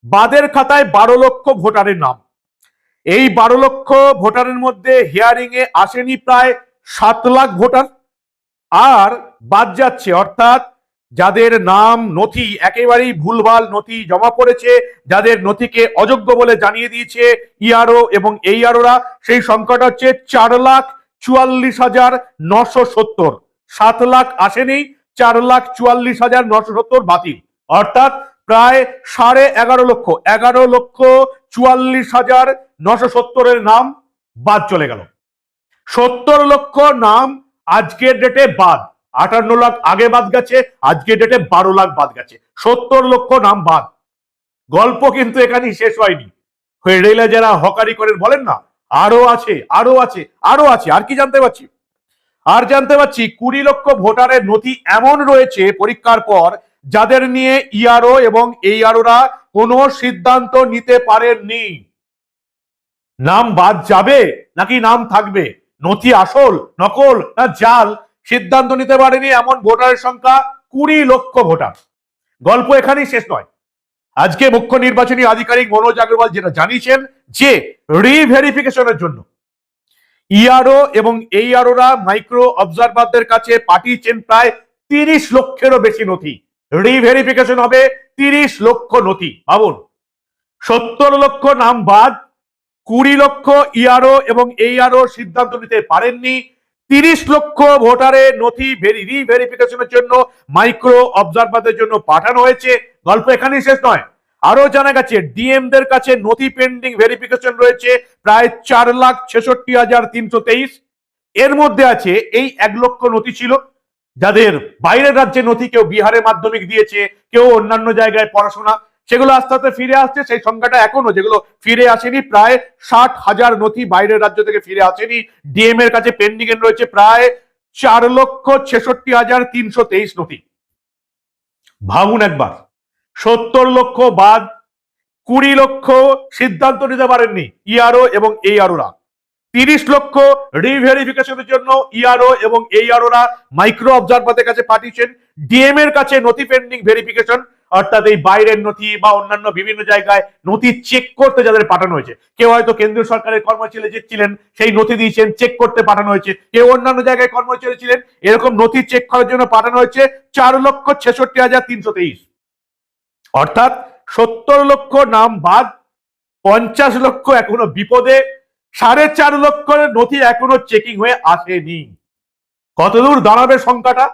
বাদের খাতায় 12 লক্ষ ভোটারের নাম। এই 12 লক্ষ ভোটারের মধ্যে হিয়ারিং এ আসেনি প্রায় 7 লাখ ভোটার, আর বাদ যাচ্ছে, অর্থাৎ যাদের নাম নথি একেবারেই ভুলভাল নথি জমা পড়েছে, যাদের নথিকে অযোগ্য বলে জানিয়ে দিয়েছে ইআরও এবং এইআরওরা, সেই সংখ্যাটা হচ্ছে 4,44,970। 7 লাখ আসেনি, 4,44,970 বাতিল, অর্থাৎ প্রায় 11.5 লক্ষ, 11,44,970 নাম বাদ চলে গেল। 70 লক্ষ নাম আজকের ডেটে বাদ। 58 লাখ আগে বাদ গেছে, আজকের ডেটে 12 লাখ বাদ গেছে। 70 লক্ষ নাম বাদ। গল্প কিন্তু এখানেই শেষ হয়নি। রেলে যারা হকারি করেন বলেন না, আরো আছে, আরো আছে, আরো আছে। আর কি জানতে পারছি? আর জানতে পারছি 20 লক্ষ ভোটারের নথি এমন রয়েছে পরীক্ষার পর যাদের নিয়ে ইআরও এবং এইআরওরা কোনো সিদ্ধান্ত নিতে পারেননি। নাম বাদ যাবে নাকি নাম থাকবে, নথি আসল নকল না জাল, সিদ্ধান্ত নিতে পারেনি এমন ভোটারের সংখ্যা 20 লক্ষ ভোটার। গল্প এখানেই শেষ নয়। আজকে মুখ্য নির্বাচনী আধিকারিক মনোজ আগরওয়াল যেটা জানিয়েছেন যে রিভেরিফিকেশনের জন্য ইআরও এবং এইআরওরা মাইক্রো অবজারভারদের কাছে পাঠিয়েছেন প্রায় 30 লক্ষেরও বেশি নথি। রিভেরিফিকেশন হবে 30 লক্ষ নথি। ভাবুন, 70 লক্ষ নাম বাদ, 20 লক্ষ ইআরও এবং এইআরও সিদ্ধান্ত নিতে পারেননি, 30 লক্ষ ভোটারের নথি রিভেরিফিকেশনের জন্য মাইক্রো অবজারভারদের জন্য পাঠানো হয়েছে। গল্প এখানেই শেষ নয়। আরো জানা গেছে ডিএমদের কাছে নথি পেন্ডিং ভেরিফিকেশন রয়েছে প্রায় 4,66,323। এর মধ্যে আছে এই 1 লক্ষ নথি ছিল যাদের বাইরের রাজ্যে নথি, কেউ বিহারে মাধ্যমিক দিয়েছে, কেউ অন্যান্য জায়গায় পড়াশোনা, সেগুলো আস্তে আস্তে ফিরে আসছে। সেই সংখ্যাটা এখনো যেগুলো ফিরে আসেনি, প্রায় 60,000 নথি বাইরের রাজ্য থেকে ফিরে আসেনি। ডিএম এর কাছে পেন্ডিং এ রয়েছে প্রায় 4,66,323 নথি। ভাবুন একবার, 70 লক্ষ বাদ, 20 লক্ষ সিদ্ধান্ত নিতে পারেননি ইআরও এবং এইআরওরা, 30 লক্ষ রিভেরিফিকেশনের জন্য ইআরও এবং এইআরওরা মাইক্রো অবজারভারদের কাছে পাঠিয়েছেন। ডিএম এর কাছে নথি পেন্ডিং ভেরিফিকেশন, অর্থাৎ এই বাইরের নথি বা অন্যান্য বিভিন্ন জায়গায় নথি চেক করতে যাদের পাঠানো হয়েছে, কেউ হয়তো কেন্দ্রীয় সরকারের কর্মচারী ছিলেন, সেই নথি দিয়েছেন, চেক করতে পাঠানো হয়েছে, কেউ অন্যান্য জায়গায় কর্মচারী ছিলেন, এরকম নথি চেক করার জন্য পাঠানো হয়েছে 4,66,323। অর্থাৎ 70 লক্ষ নাম বাদ, 50 লক্ষ এখনো বিপদে, 4.5 লক্ষের নথি এখনো চেকিং হয়ে আসেনি। কতদূর দাঁড়াবে সংখ্যাটা?